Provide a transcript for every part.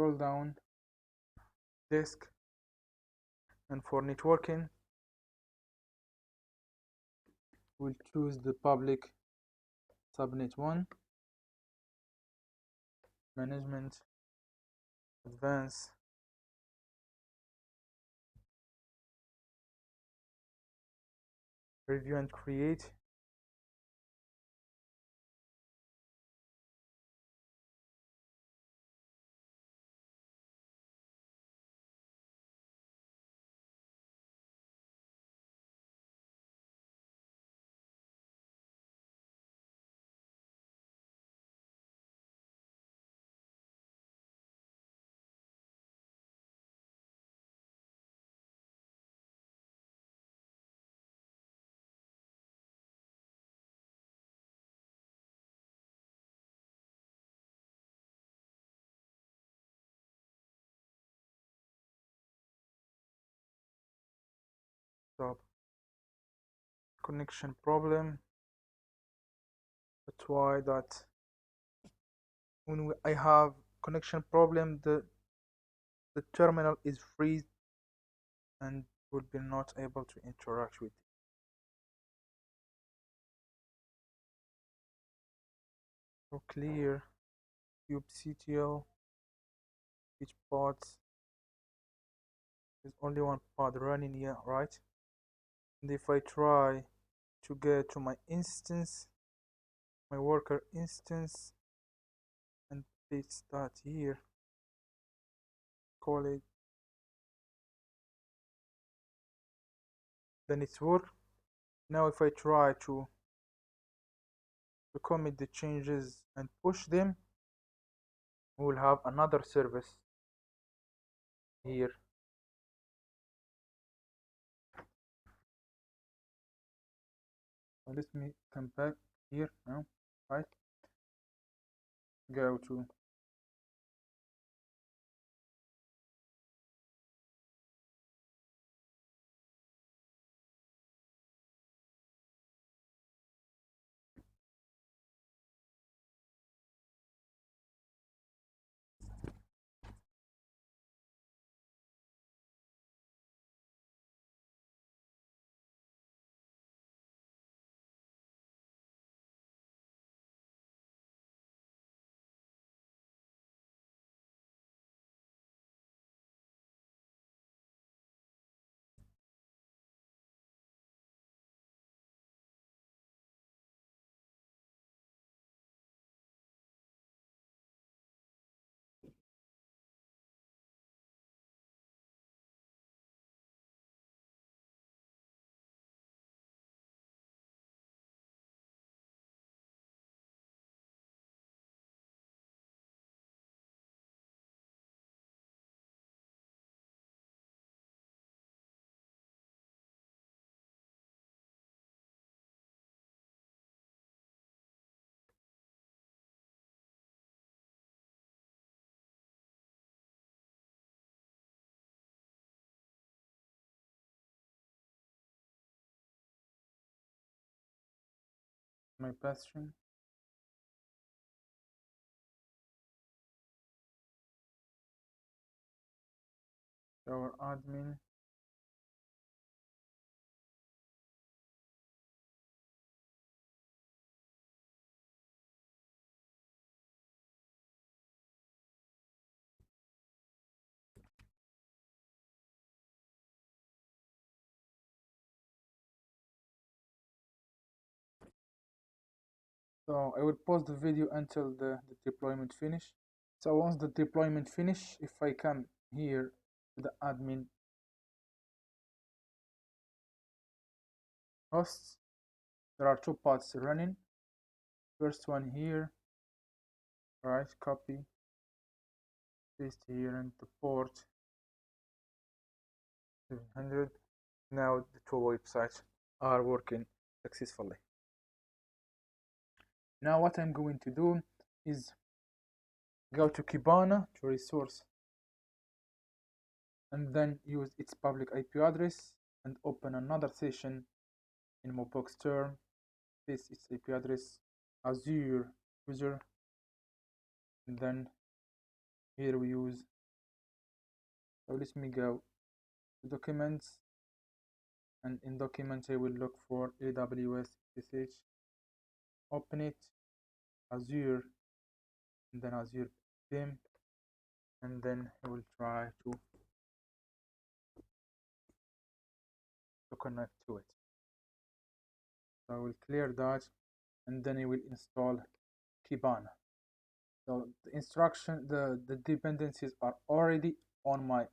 scroll down, disk, and for networking we'll choose the public subnet 1, management, advanced, review and create. Stop. Connection problem. That's why that when I have connection problem, the terminal is freeze and will be not able to interact with it. So clear kubectl each pods. There's only one pod running here, right? And if I try to get to my instance, my worker instance, and paste that here, call it, then it's work. Now if I try to commit the changes and push them, we will have another service here. Let me come back here now, right? Go to my bastion. Our admin. So I will pause the video until the deployment finish. So once the deployment finish, if I come here to the admin hosts, there are two pods running. First one here, right? Copy, paste here, and the port 700. Now the two websites are working successfully. Now what I'm going to do is go to Kibana to resource and then use its public IP address and open another session in Mobox term, paste its IP address, Azure user, and then Here we use, so let me go to documents, and in documents I will look for AWS SSH, open it, Azure, and then Azure PIM, and then I will try to connect to it. So I will clear that, and then I will install Kibana. So the instruction, the dependencies are already on my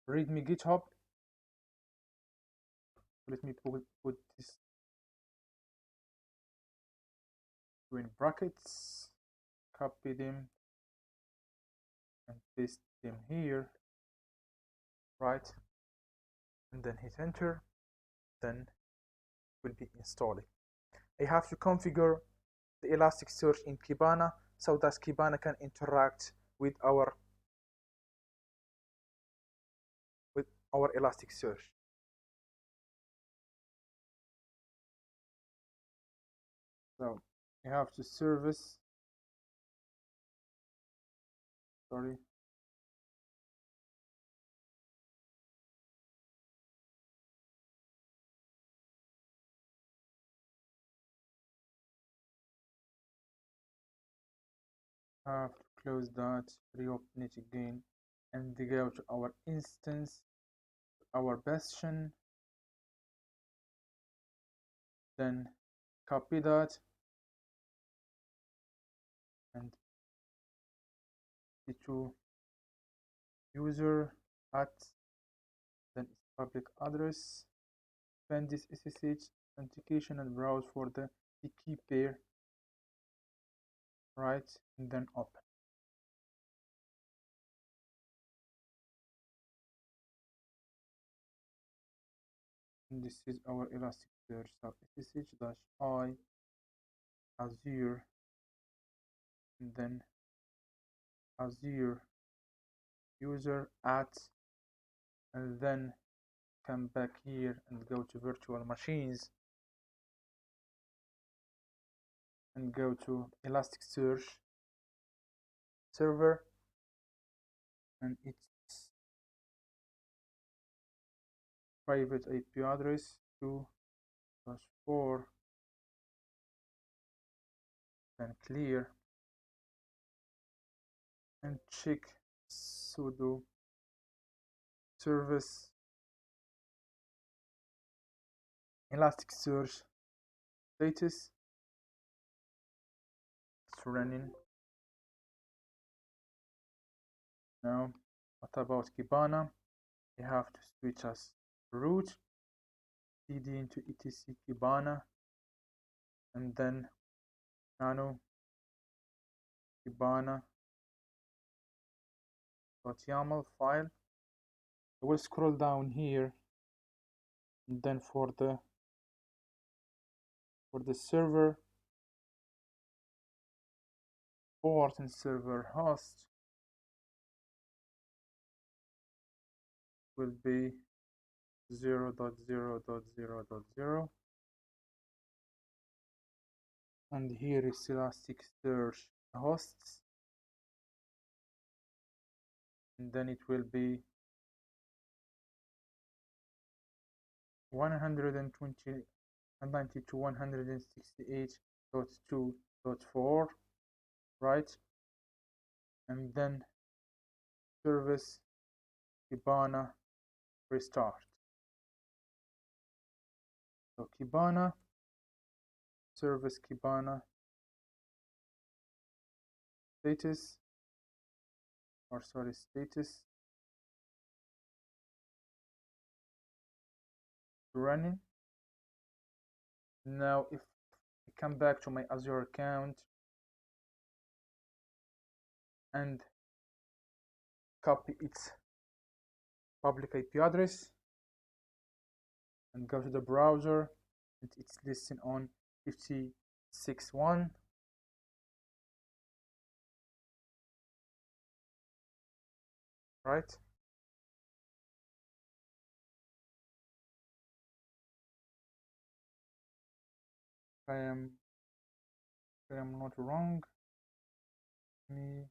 README GitHub. Let me put this in brackets, copy them, and paste them here, right? And then hit enter, then will be installing. I have to configure the Elasticsearch in Kibana so that Kibana can interact with our Elasticsearch. So I have to sorry, have to close that, reopen it again, and go to our instance, our bastion, then copy that and to user at, then its public address, send this SSH authentication and browse for the key pair, right, and then open. And this is our Elasticsearch. So ssh-i Azure, and then Azure user at, and then come back here and go to virtual machines and go to Elasticsearch server, and its private IP address 2/4, then clear, and check sudo service Elasticsearch status. It's running. Now what about Kibana? You have to switch as root, cd into etc Kibana, and then nano kibana.yaml file. I will scroll down here, and then for the server port and server host will be 0.0.0.0, and here is Elasticsearch hosts, and then it will be 192 168.2.4, right? And then service Kibana restart. So Kibana service Kibana status running. Now if I come back to my Azure account and copy its public IP address and go to the browser, and it's listed on 56.1, right? I am not wrong. Me